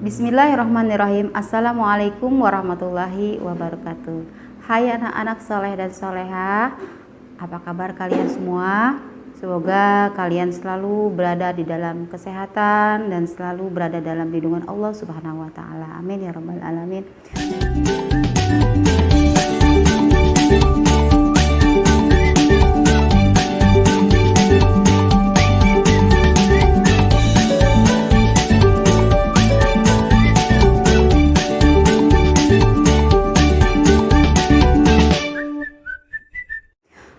Bismillahirrahmanirrahim. Assalamualaikum warahmatullahi wabarakatuh. Hai anak-anak soleh dan solehah, apa kabar kalian semua? Semoga kalian selalu berada di dalam kesehatan dan selalu berada dalam lindungan Allah Subhanahu wa Ta'ala. Amin ya Rabbal 'Alamin.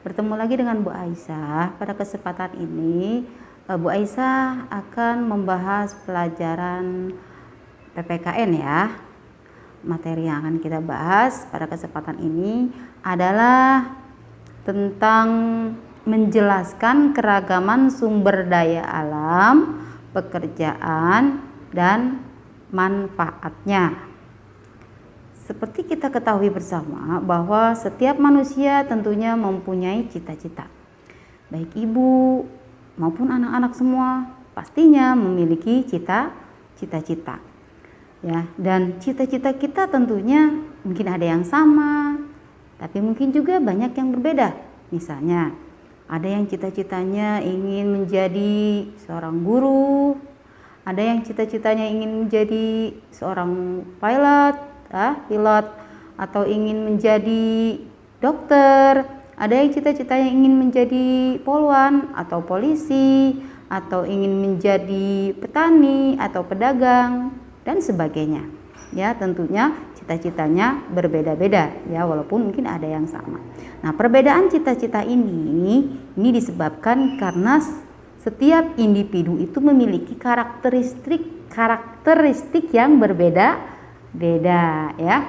Bertemu lagi dengan Bu Aisyah. Pada kesempatan ini Bu Aisyah akan membahas pelajaran PPKN ya. Materi yang akan kita bahas pada kesempatan ini adalah tentang menjelaskan keragaman sumber daya alam, pekerjaan, dan manfaatnya. Seperti kita ketahui bersama bahwa setiap manusia tentunya mempunyai cita-cita. Baik ibu maupun anak-anak semua pastinya memiliki cita-cita. Ya, dan cita-cita kita tentunya mungkin ada yang sama, tapi mungkin juga banyak yang berbeda. Misalnya, ada yang cita-citanya ingin menjadi seorang guru, ada yang cita-citanya ingin menjadi seorang pilot, atau ingin menjadi dokter, ada yang cita-citanya ingin menjadi poluan atau polisi, atau ingin menjadi petani atau pedagang dan sebagainya. Ya, tentunya cita-citanya berbeda-beda ya, walaupun mungkin ada yang sama. Nah, perbedaan cita-cita ini disebabkan karena setiap individu itu memiliki karakteristik yang berbeda ya.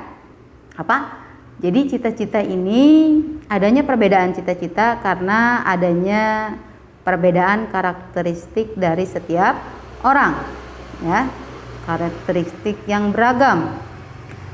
Jadi cita-cita ini adanya perbedaan cita-cita karena adanya perbedaan karakteristik dari setiap orang ya, karakteristik yang beragam.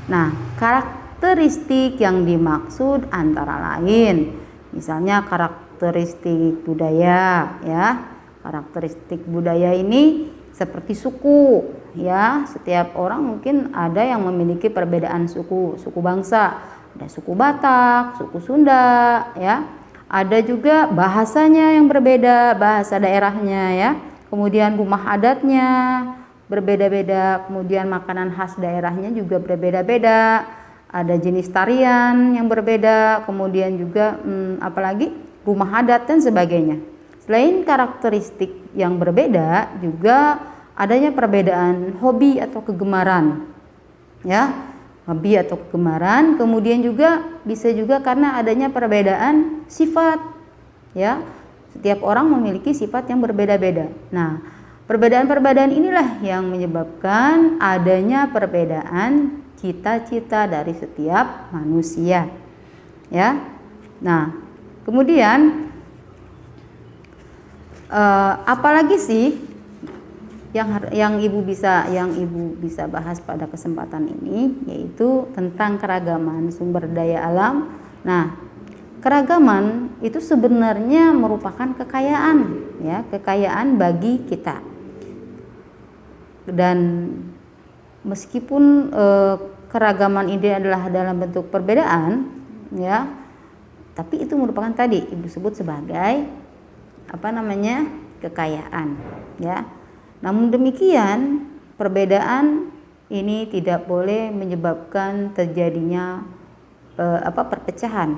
Nah, karakteristik yang dimaksud antara lain misalnya karakteristik budaya ya. Karakteristik budaya ini seperti suku ya, setiap orang mungkin ada yang memiliki perbedaan suku bangsa, ada suku Batak, suku Sunda ya, ada juga bahasanya yang berbeda, bahasa daerahnya ya, kemudian rumah adatnya berbeda-beda, kemudian makanan khas daerahnya juga berbeda-beda, ada jenis tarian yang berbeda, kemudian juga apalagi rumah adat dan sebagainya. Selain karakteristik yang berbeda, juga adanya perbedaan hobi atau kegemaran. Ya, hobi atau kegemaran, kemudian juga bisa juga karena adanya perbedaan sifat. Ya, setiap orang memiliki sifat yang berbeda-beda. Nah, perbedaan-perbedaan inilah yang menyebabkan adanya perbedaan cita-cita dari setiap manusia. Ya. Nah, kemudian apalagi sih yang ibu bisa bahas pada kesempatan ini, yaitu tentang keragaman sumber daya alam. Nah, keragaman itu sebenarnya merupakan kekayaan ya, kekayaan bagi kita. Dan meskipun keragaman ini adalah dalam bentuk perbedaan ya, tapi itu merupakan tadi ibu sebut sebagai kekayaan ya. Namun demikian, perbedaan ini tidak boleh menyebabkan terjadinya perpecahan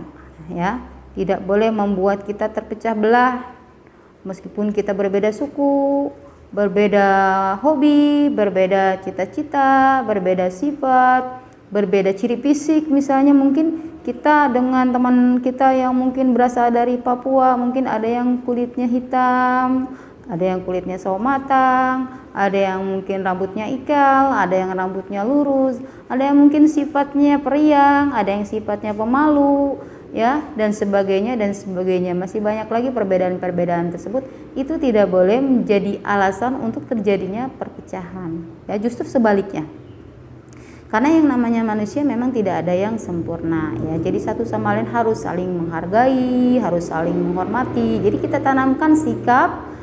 ya. Tidak boleh membuat kita terpecah belah. Meskipun kita berbeda suku, berbeda hobi, berbeda cita-cita, berbeda sifat, berbeda ciri fisik, misalnya mungkin kita dengan teman kita yang mungkin berasal dari Papua, mungkin ada yang kulitnya hitam, ada yang kulitnya sawo matang, ada yang mungkin rambutnya ikal, ada yang rambutnya lurus, ada yang mungkin sifatnya periang, ada yang sifatnya pemalu ya, dan sebagainya. Masih banyak lagi perbedaan-perbedaan tersebut. Itu tidak boleh menjadi alasan untuk terjadinya perpecahan ya, justru sebaliknya. Karena yang namanya manusia memang tidak ada yang sempurna ya. Jadi satu sama lain harus saling menghargai, harus saling menghormati. Jadi kita tanamkan sikap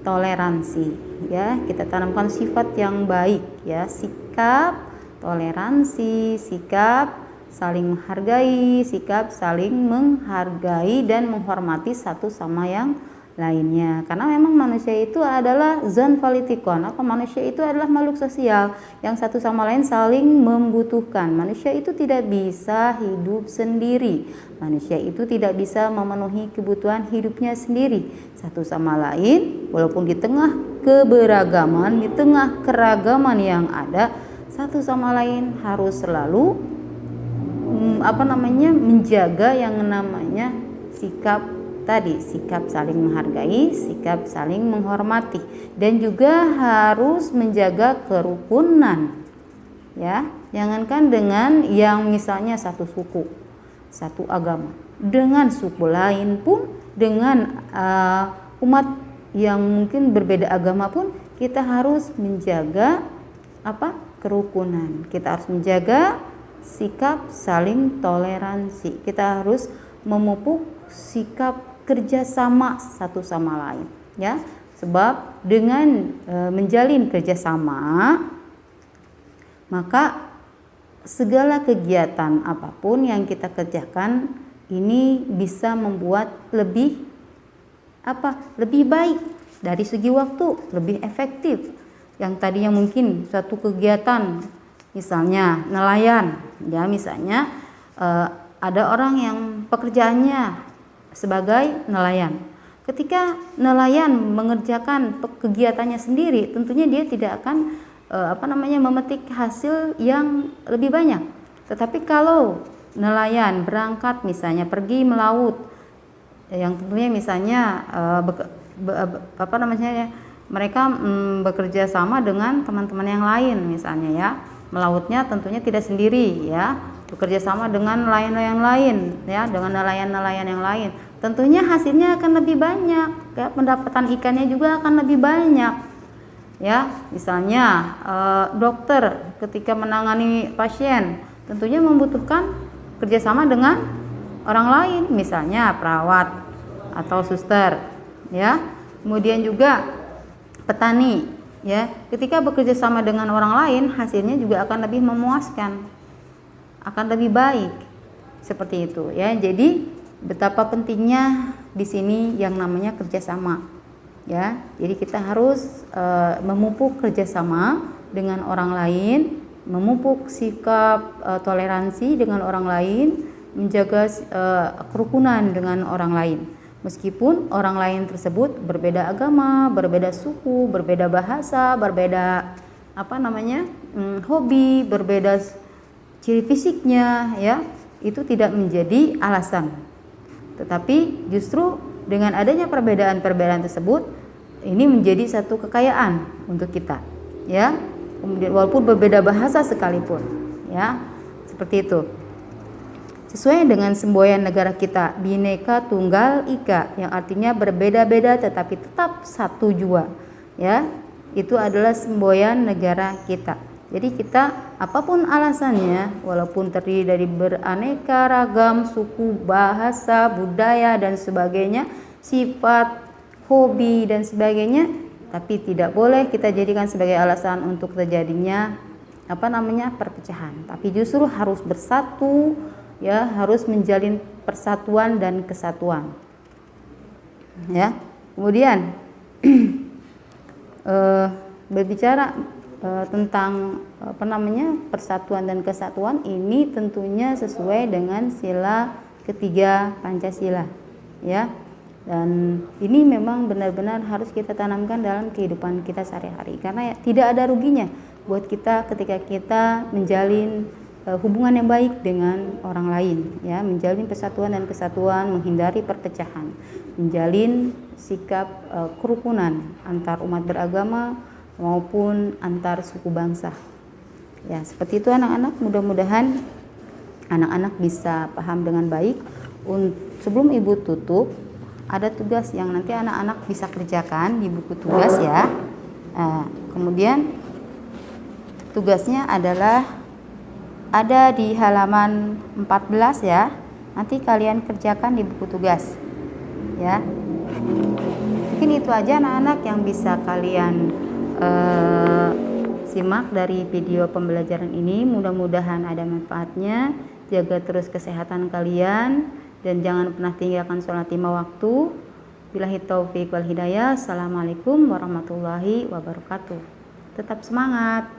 toleransi, ya. Kita tanamkan sifat yang baik, ya, sikap toleransi, sikap saling menghargai, sikap saling menghargai dan menghormati satu sama yang lainnya. Karena memang manusia itu adalah zon politikon, atau manusia itu adalah makhluk sosial yang satu sama lain saling membutuhkan. Manusia itu tidak bisa hidup sendiri. Manusia itu tidak bisa memenuhi kebutuhan hidupnya sendiri satu sama lain, walaupun di tengah keberagaman, di tengah keragaman yang ada, satu sama lain harus selalu menjaga yang namanya sikap tadi, sikap saling menghargai, sikap saling menghormati, dan juga harus menjaga kerukunan, ya. Jangankan dengan yang misalnya satu suku, satu agama, dengan suku lain pun, dengan umat yang mungkin berbeda agama pun, kita harus menjaga kerukunan. Kita harus menjaga sikap saling toleransi. Kita harus memupuk sikap kerjasama satu sama lain, ya. Sebab dengan menjalin kerjasama, maka segala kegiatan apapun yang kita kerjakan ini bisa membuat lebih baik dari segi waktu, lebih efektif. Yang tadinya mungkin suatu kegiatan, misalnya nelayan, ya, misalnya ada orang yang pekerjaannya sebagai nelayan. Ketika nelayan mengerjakan kegiatannya sendiri, tentunya dia tidak akan memetik hasil yang lebih banyak. Tetapi kalau nelayan berangkat misalnya pergi melaut, yang tentunya misalnya mereka bekerja sama dengan teman-teman yang lain misalnya, ya. Melautnya tentunya tidak sendiri, ya, bekerja sama dengan nelayan-nelayan lain, ya, dengan nelayan-nelayan yang lain. Tentunya hasilnya akan lebih banyak, ya, pendapatan ikannya juga akan lebih banyak, ya. Misalnya dokter ketika menangani pasien tentunya membutuhkan kerjasama dengan orang lain, misalnya perawat atau suster, ya. Kemudian juga petani, ya, ketika bekerja sama dengan orang lain, hasilnya juga akan lebih memuaskan, akan lebih baik, seperti itu, ya. Jadi betapa pentingnya di sini yang namanya kerjasama, ya. Jadi kita harus memupuk kerjasama dengan orang lain, memupuk sikap toleransi dengan orang lain, menjaga kerukunan dengan orang lain. Meskipun orang lain tersebut berbeda agama, berbeda suku, berbeda bahasa, berbeda hobi, berbeda ciri fisiknya, ya, itu tidak menjadi alasan. Tetapi justru dengan adanya perbedaan-perbedaan tersebut, ini menjadi satu kekayaan untuk kita, ya. Kemudian walaupun berbeda bahasa sekalipun, ya, seperti itu. Sesuai dengan semboyan negara kita, Bhinneka Tunggal Ika, yang artinya berbeda-beda tetapi tetap satu jua, ya. Itu adalah semboyan negara kita. Jadi kita apapun alasannya, walaupun terdiri dari beraneka ragam suku, bahasa, budaya dan sebagainya, sifat, hobi dan sebagainya, tapi tidak boleh kita jadikan sebagai alasan untuk terjadinya perpecahan. Tapi justru harus bersatu, ya, harus menjalin persatuan dan kesatuan, ya. Kemudian berbicara tentang persatuan dan kesatuan ini tentunya sesuai dengan sila ketiga Pancasila, ya. Dan ini memang benar-benar harus kita tanamkan dalam kehidupan kita sehari-hari, karena tidak ada ruginya buat kita ketika kita menjalin hubungan yang baik dengan orang lain, ya, menjalin persatuan dan kesatuan, menghindari perpecahan, menjalin sikap kerukunan antar umat beragama maupun antar suku bangsa, ya. Seperti itu anak-anak, mudah-mudahan anak-anak bisa paham dengan baik. Sebelum ibu tutup, ada tugas yang nanti anak-anak bisa kerjakan di buku tugas, ya. Kemudian tugasnya adalah ada di halaman 14, ya. Nanti kalian kerjakan di buku tugas, ya. Mungkin mungkin itu aja anak-anak yang bisa kalian simak dari video pembelajaran ini. Mudah-mudahan ada manfaatnya. Jaga terus kesehatan kalian dan jangan pernah tinggalkan sholat 5 waktu. Billahi taufiq wal hidayah. Assalamualaikum warahmatullahi wabarakatuh. Tetap semangat.